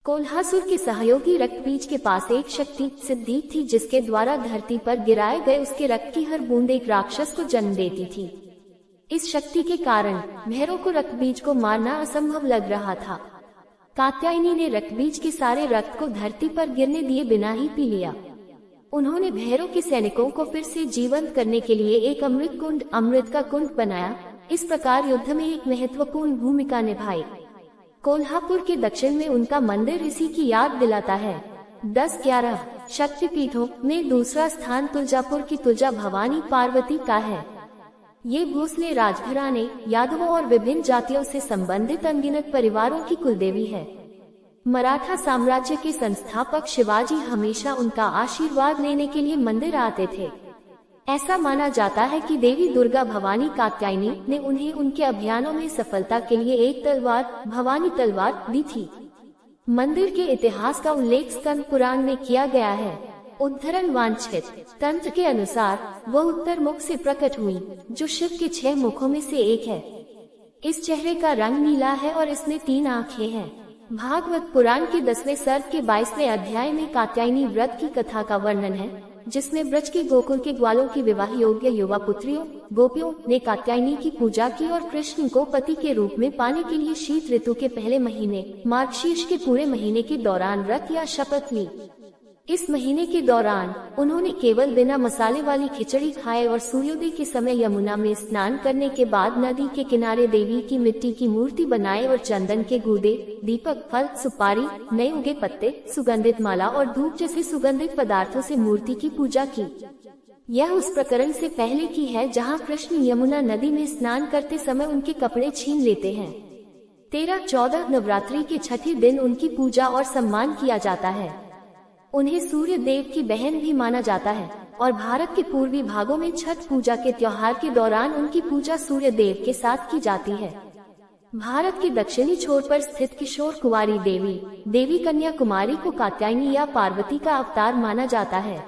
कोल्हासुर के सहयोगी रक्तबीज के पास एक शक्ति सिद्धि थी जिसके द्वारा धरती पर गिराए गए उसके रक्त की हर बूंद एक राक्षस को जन्म देती थी। इस शक्ति के कारण भैरव को रक्तबीज को मारना असंभव लग रहा था। कात्यायनी ने रक्तबीज के सारे रक्त को धरती पर गिरने दिए बिना ही पी लिया। उन्होंने भैरव के सैनिकों को फिर से जीवंत करने के लिए एक अमृत का कुंड बनाया। इस प्रकार युद्ध में एक महत्वपूर्ण भूमिका निभाई। कोल्हापुर के दक्षिण में उनका मंदिर इसी की याद दिलाता है। 10-11 शक्तिपीठों में दूसरा स्थान तुलजापुर की तुलजा भवानी पार्वती का है। ये भोसले राजघराने, यादवों और विभिन्न जातियों से संबंधित अनगिनत परिवारों की कुलदेवी है। मराठा साम्राज्य के संस्थापक शिवाजी हमेशा उनका आशीर्वाद लेने के लिए मंदिर आते थे। ऐसा माना जाता है कि देवी दुर्गा भवानी कात्यायनी ने उन्हें उनके अभियानों में सफलता के लिए एक तलवार, भवानी तलवार दी थी। मंदिर के इतिहास का उल्लेख स्कंद पुराण में किया गया है। उद्धरण वांछित तंत्र के अनुसार वह उत्तर मुख से प्रकट हुई, जो शिव के 6 मुखों में से एक है। इस चेहरे का रंग नीला है और इसमें 3 आँखें हैं। भागवत पुराण के 10वें सर्ग के 22वें अध्याय में कात्यायनी व्रत की कथा का वर्णन है, जिसमें ब्रज के गोकुल के ग्वालों की विवाह योग्य युवा पुत्रियों गोपियों ने कात्यायनी की पूजा की और कृष्ण को पति के रूप में पाने के लिए शीत ऋतु के पहले महीने मार्गशीर्ष के पूरे महीने के दौरान व्रत या शपथ ली। इस महीने के दौरान उन्होंने केवल बिना मसाले वाली खिचड़ी खाए और सूर्योदय के समय यमुना में स्नान करने के बाद नदी के किनारे देवी की मिट्टी की मूर्ति बनाए और चंदन के गूदे, दीपक, फल, सुपारी, नए उगे पत्ते, सुगंधित माला और धूप जैसे सुगंधित पदार्थों से मूर्ति की पूजा की। यह उस प्रकरण से पहले की है जहाँ कृष्ण यमुना नदी में स्नान करते समय उनके कपड़े छीन लेते हैं। 13-14 नवरात्रि के छठे दिन उनकी पूजा और सम्मान किया जाता है। उन्हें सूर्य देव की बहन भी माना जाता है और भारत के पूर्वी भागों में छठ पूजा के त्योहार के दौरान उनकी पूजा सूर्य देव के साथ की जाती है। भारत के दक्षिणी छोर पर स्थित किशोर कुंवारी देवी कन्या कुमारी को कात्यायनी या पार्वती का अवतार माना जाता है।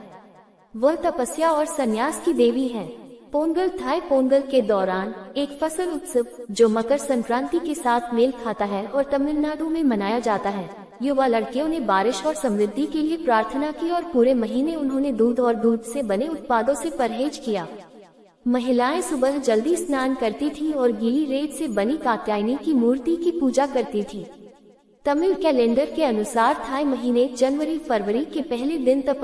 वह तपस्या और संन्यास की देवी है। पोंगल थाई पोंगल के दौरान एक फसल उत्सव जो मकर संक्रांति के साथ मेल खाता है और तमिलनाडु में मनाया जाता है। युवा लड़कियों ने बारिश और समृद्धि के लिए प्रार्थना की और पूरे महीने उन्होंने दूध और दूध से बने उत्पादों से परहेज किया। महिलाएं सुबह जल्दी स्नान करती थीं और गीली रेत से बनी कात्यायनी की मूर्ति की पूजा करती थीं। तमिल कैलेंडर के अनुसार थाई महीने जनवरी-फरवरी के पहले दिन तपस्या